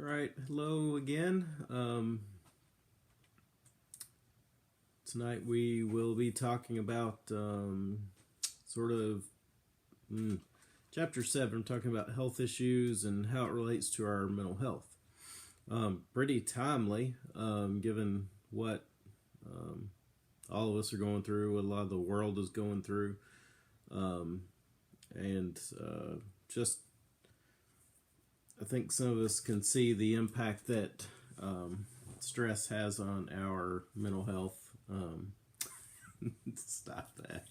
All right, hello again. Tonight we will be talking about sort of chapter 7, talking about health issues and how it relates to our mental health. Pretty timely, given what all of us are going through, what a lot of the world is going through, and just I think some of us can see the impact that stress has on our mental health. Stop that.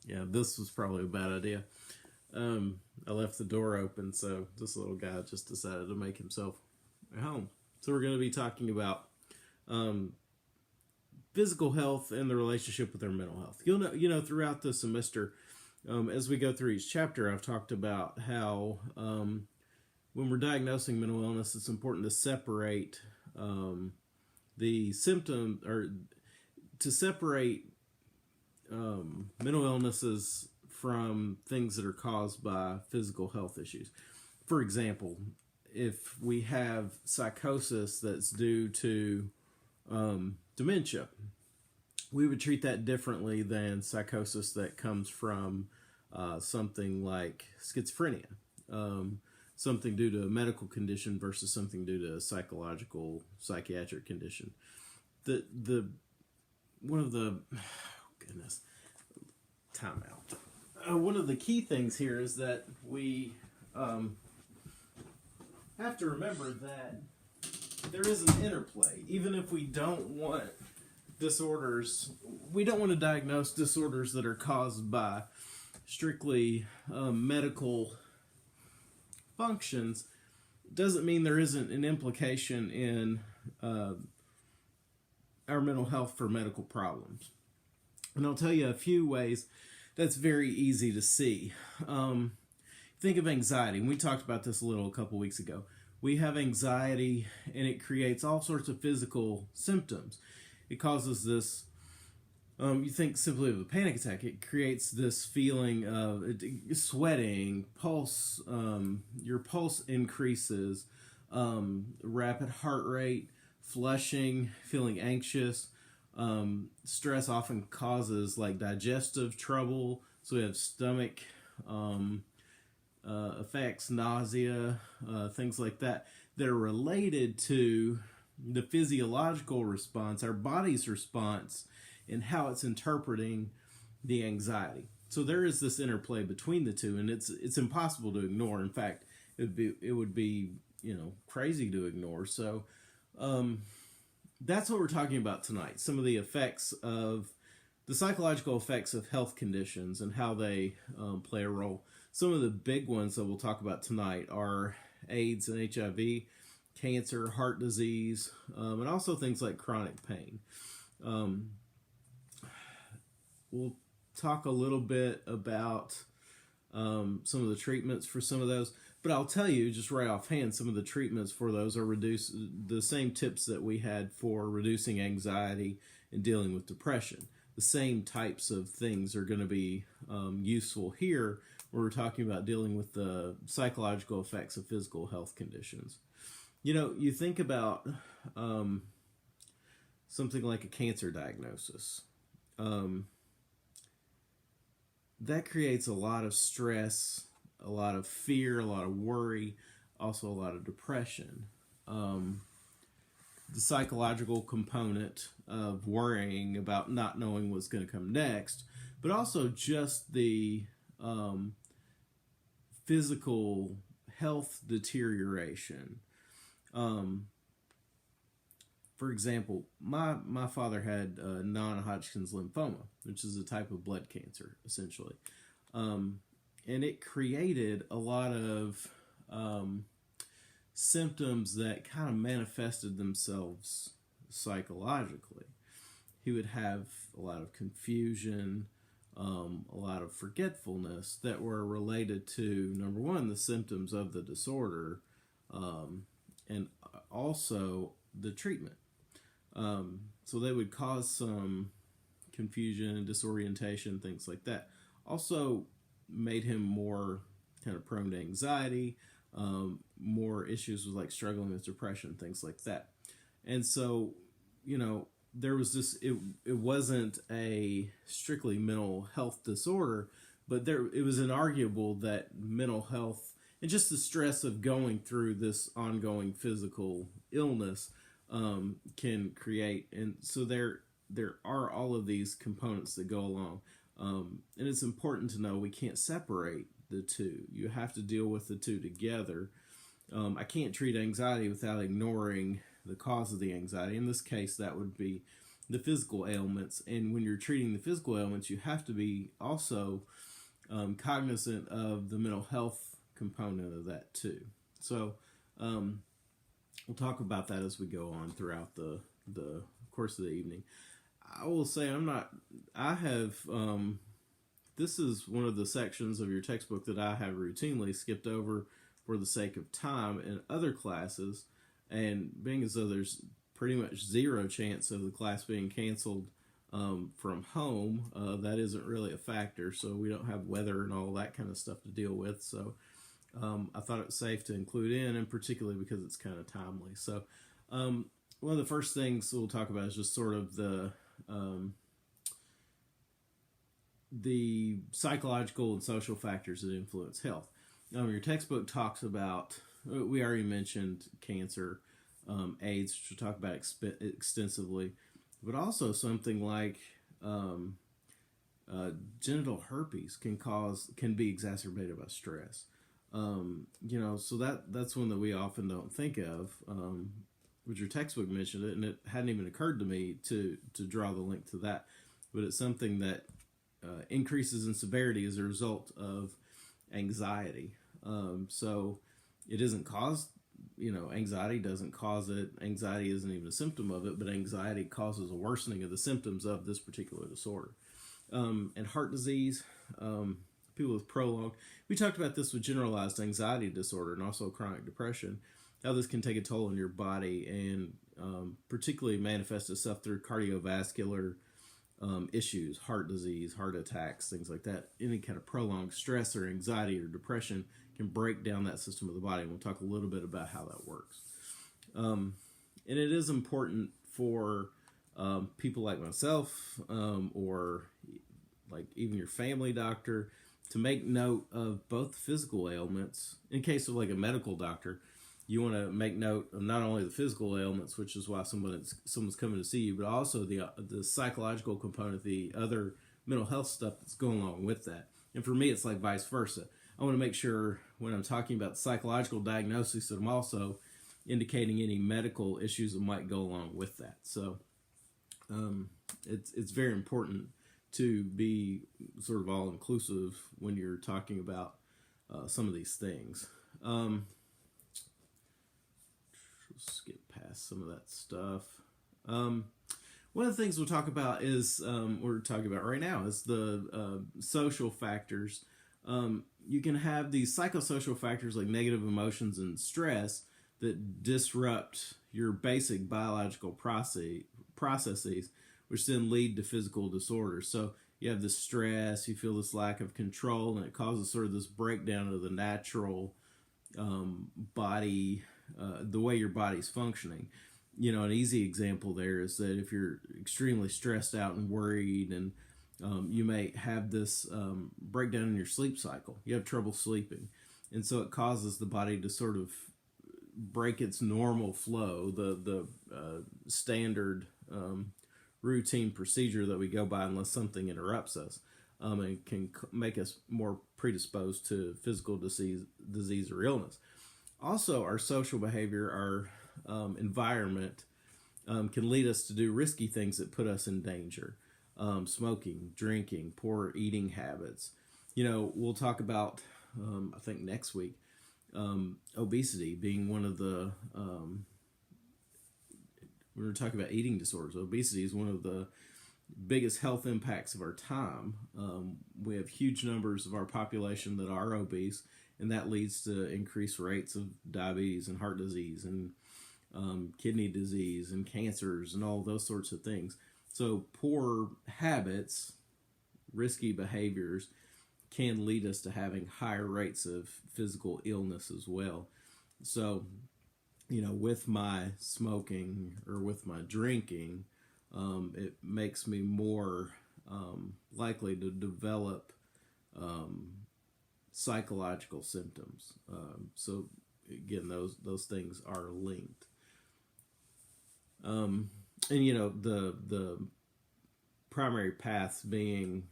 Yeah, this was probably a bad idea. I left the door open, so this little guy just decided to make himself at home. So we're going to be talking about physical health and the relationship with our mental health. Throughout the semester, as we go through each chapter, I've talked about how when we're diagnosing mental illness, it's important to separate the symptom, or to separate mental illnesses from things that are caused by physical health issues. For example, if we have psychosis that's due to dementia, we would treat that differently than psychosis that comes from something like schizophrenia, something due to a medical condition versus something due to a psychiatric condition. One of the one of the key things here is that we have to remember that there is an interplay. Even if we don't want disorders, we don't want to diagnose disorders that are caused by strictly medical functions, doesn't mean there isn't an implication in our mental health for medical problems. And I'll tell you a few ways that's very easy to see. Think of anxiety. We talked about this a couple weeks ago. We have anxiety, and it creates all sorts of physical symptoms. It causes this, you think simply of a panic attack, it creates this feeling of sweating, pulse, your pulse increases, rapid heart rate, flushing, feeling anxious. Stress often causes like digestive trouble, so we have stomach effects, nausea, things like that are related to the physiological response, our body's response, and how it's interpreting the anxiety. So there is this interplay between the two, and it's impossible to ignore. In fact, it would be crazy to ignore. So that's what we're talking about tonight. Some of the effects of the psychological effects of health conditions and how they play a role. Some of the big ones that we'll talk about tonight are AIDS and HIV, cancer, heart disease, and also things like chronic pain. We'll talk a little bit about some of the treatments for some of those, but I'll tell you just right offhand, some of the treatments for those are the same tips that we had for reducing anxiety and dealing with depression. The same types of things are going to be useful here when we're talking about dealing with the psychological effects of physical health conditions. You think about something like a cancer diagnosis. That creates a lot of stress, a lot of fear, a lot of worry, also a lot of depression. The psychological component of worrying about not knowing what's going to come next, but also just the physical health deterioration. For example, my father had non-Hodgkin's lymphoma, which is a type of blood cancer, essentially. And it created a lot of symptoms that kind of manifested themselves psychologically. He would have a lot of confusion, a lot of forgetfulness that were related to, number one, the symptoms of the disorder, and also the treatment. So they would cause some confusion, disorientation, things like that. Also made him more kind of prone to anxiety, more issues with like struggling with depression, things like that. And so, there was this, it wasn't a strictly mental health disorder, but it was inarguable that mental health and just the stress of going through this ongoing physical illness can create. And so there are all of these components that go along. And it's important to know we can't separate the two. You have to deal with the two together. I can't treat anxiety without ignoring the cause of the anxiety. In this case, that would be the physical ailments. And when you're treating the physical ailments, you have to be also cognizant of the mental health component of that too. So we'll talk about that as we go on throughout the course of the evening. I will say this is one of the sections of your textbook that I have routinely skipped over for the sake of time in other classes, and being as though there's pretty much zero chance of the class being canceled from home, that isn't really a factor, so we don't have weather and all that kind of stuff to deal with, so I thought it was safe to include in particularly because it's kind of timely. So one of the first things we'll talk about is just sort of the psychological and social factors that influence health. Your textbook talks about, we already mentioned cancer, AIDS, which we'll talk about extensively, but also something like genital herpes can be exacerbated by stress. So that's one that we often don't think of. Which your textbook mentioned it, and it hadn't even occurred to me to draw the link to that. But it's something that increases in severity as a result of anxiety. So it isn't caused, anxiety doesn't cause it. Anxiety isn't even a symptom of it, but anxiety causes a worsening of the symptoms of this particular disorder. And heart disease, people with prolonged, we talked about this with generalized anxiety disorder and also chronic depression, how this can take a toll on your body and particularly manifest itself through cardiovascular issues, heart disease, heart attacks, things like that. Any kind of prolonged stress or anxiety or depression can break down that system of the body. And we'll talk a little bit about how that works. And it is important for people like myself or like even your family doctor to make note of both physical ailments. In case of like a medical doctor, you want to make note of not only the physical ailments, which is why someone's coming to see you, but also the psychological component, the other mental health stuff that's going along with that. And for me, it's like vice versa. I want to make sure when I'm talking about psychological diagnosis that I'm also indicating any medical issues that might go along with that. So it's very important to be sort of all-inclusive when you're talking about some of these things. Skip past some of that stuff. One of the things we'll talk about is, we're talking about right now, is the social factors. You can have these psychosocial factors like negative emotions and stress that disrupt your basic biological processes, which then lead to physical disorders. So you have this stress, you feel this lack of control, and it causes sort of this breakdown of the natural body, the way your body's functioning. An easy example there is that if you're extremely stressed out and worried, and you may have this breakdown in your sleep cycle. You have trouble sleeping, and so it causes the body to sort of break its normal flow, the standard routine procedure that we go by unless something interrupts us, and can make us more predisposed to physical disease or illness. Also, our social behavior, our environment can lead us to do risky things that put us in danger. Smoking, drinking, poor eating habits. We'll talk about, I think next week, obesity being one of the, when we're talking about eating disorders, obesity is one of the biggest health impacts of our time. We have huge numbers of our population that are obese, and that leads to increased rates of diabetes and heart disease and kidney disease and cancers and all those sorts of things. So poor habits, risky behaviors can lead us to having higher rates of physical illness as well. So, with my smoking or with my drinking, it makes me more likely to develop psychological symptoms. So again, those things are linked. And the primary paths being,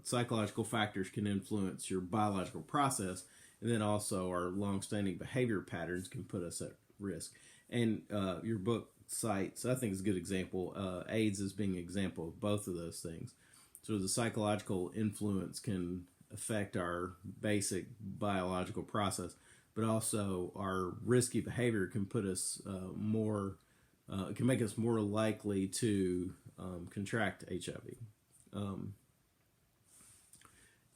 psychological factors can influence your biological process, and then also our long-standing behavior patterns can put us at risk. And your book cites, I think, is a good example, AIDS as being an example of both of those things. So the psychological influence can affect our basic biological process, but also our risky behavior can put us can make us more likely to contract HIV.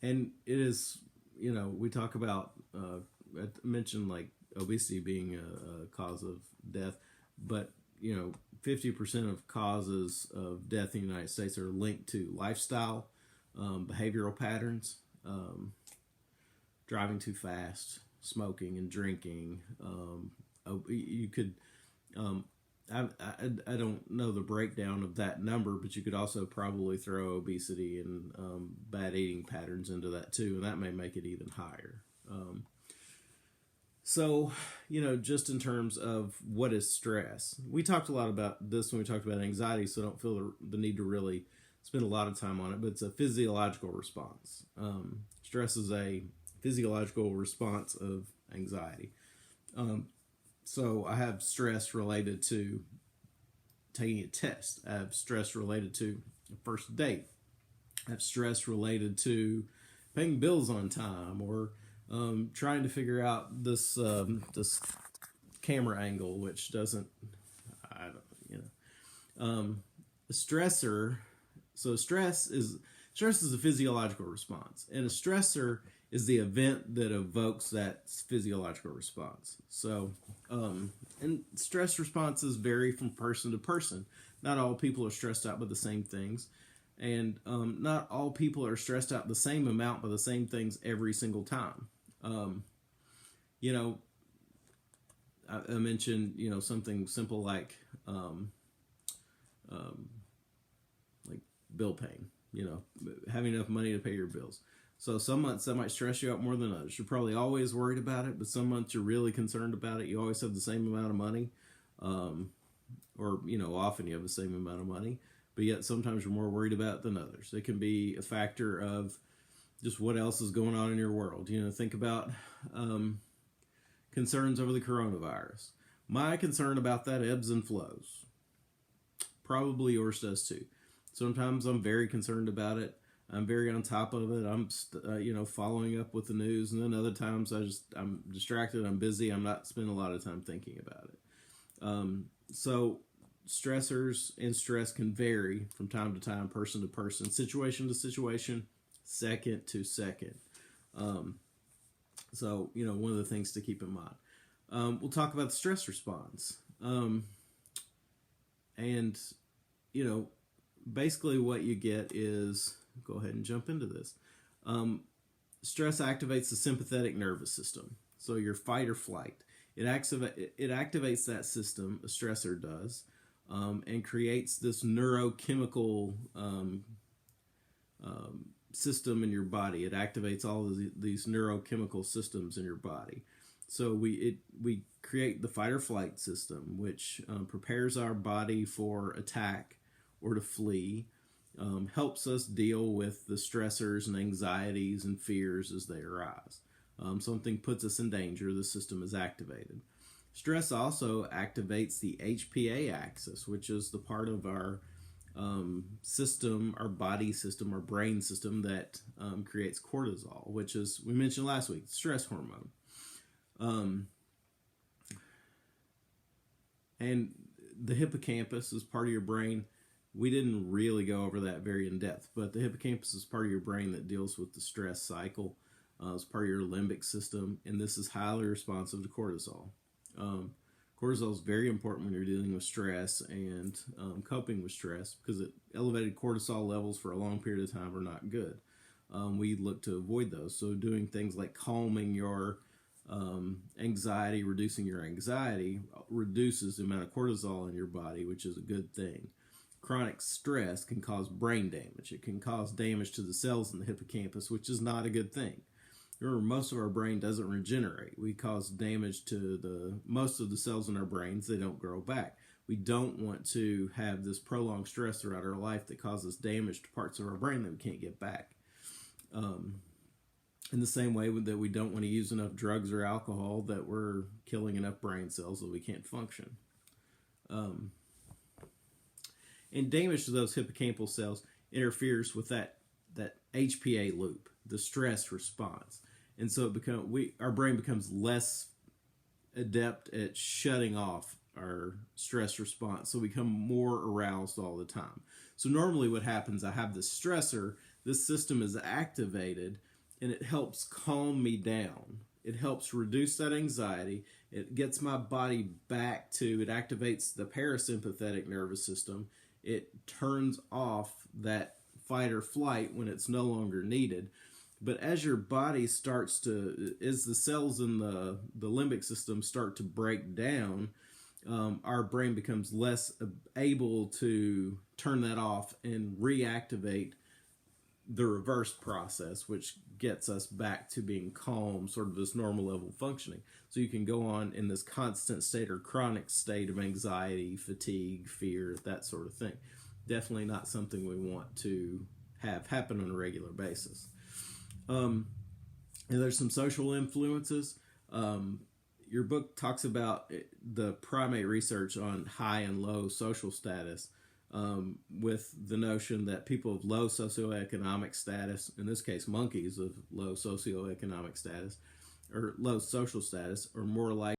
And it is, we talk about, I mentioned like obesity being a cause of death, but 50% of causes of death in the United States are linked to lifestyle, behavioral patterns, driving too fast, smoking and drinking. You could, I don't know the breakdown of that number, but you could also probably throw obesity and bad eating patterns into that too, and that may make it even higher. So, just in terms of what is stress, we talked a lot about this when we talked about anxiety, so I don't feel the need to really spend a lot of time on it, but it's a physiological response. Stress is a physiological response of anxiety. So I have stress related to taking a test. I have stress related to a first date. I have stress related to paying bills on time, or trying to figure out this camera angle, which doesn't, a stressor. So stress is a physiological response, and a stressor is the event that evokes that physiological response. So, and stress responses vary from person to person. Not all people are stressed out by the same things, and not all people are stressed out the same amount by the same things every single time. I mentioned, something simple like bill paying, having enough money to pay your bills. So some months that might stress you out more than others. You're probably always worried about it, but some months you're really concerned about it. You always have the same amount of money, or often you have the same amount of money, but yet sometimes you're more worried about it than others. It can be a factor of just what else is going on in your world. Think about concerns over the coronavirus. My concern about that ebbs and flows. Probably yours does too. Sometimes I'm very concerned about it. I'm very on top of it. I'm, following up with the news. And then other times I'm distracted. I'm busy. I'm not spending a lot of time thinking about it. So stressors and stress can vary from time to time, person to person, situation to situation, second to second. So, one of the things to keep in mind. We'll talk about the stress response. And, basically what you get is, go ahead and jump into this. Stress activates the sympathetic nervous system. So your fight or flight. It activates that system, a stressor does, and creates this neurochemical system in your body. It activates all of these neurochemical systems in your body. So we create the fight or flight system, which prepares our body for attack or to flee, helps us deal with the stressors and anxieties and fears as they arise. Something puts us in danger, the system is activated. Stress also activates the HPA axis, which is the part of our system, our body system, our brain system that creates cortisol, which is, we mentioned last week, stress hormone. And the hippocampus is part of your brain. We didn't really go over that very in depth, but the hippocampus is part of your brain that deals with the stress cycle. It's part of your limbic system, and this is highly responsive to cortisol. Cortisol is very important when you're dealing with stress and coping with stress, because elevated cortisol levels for a long period of time are not good. we look to avoid those. So doing things like calming your anxiety, reducing your anxiety, reduces the amount of cortisol in your body, which is a good thing. Chronic stress can cause brain damage. It can cause damage to the cells in the hippocampus, which is not a good thing. Remember, most of our brain doesn't regenerate. We cause damage to most of the cells in our brains. They don't grow back. We don't want to have this prolonged stress throughout our life that causes damage to parts of our brain that we can't get back. In the same way that we don't want to use enough drugs or alcohol that we're killing enough brain cells that we can't function. And damage to those hippocampal cells interferes with that HPA loop, the stress response. And so our brain becomes less adept at shutting off our stress response, so we become more aroused all the time. So normally what happens, I have this stressor, this system is activated, and it helps calm me down. It helps reduce that anxiety. It gets my body back to, it activates the parasympathetic nervous system. It turns off that fight or flight when it's no longer needed. But as your body starts to, as the cells in the limbic system start to break down, our brain becomes less able to turn that off and reactivate the reverse process, which gets us back to being calm, sort of this normal level of functioning. So you can go on in this constant state or chronic state of anxiety, fatigue, fear, that sort of thing. Definitely not something we want to have happen on a regular basis. And there's some social influences. Your book talks about the primate research on high and low social status, with the notion that people of low socioeconomic status, in this case monkeys of low socioeconomic status or low social status, are more likely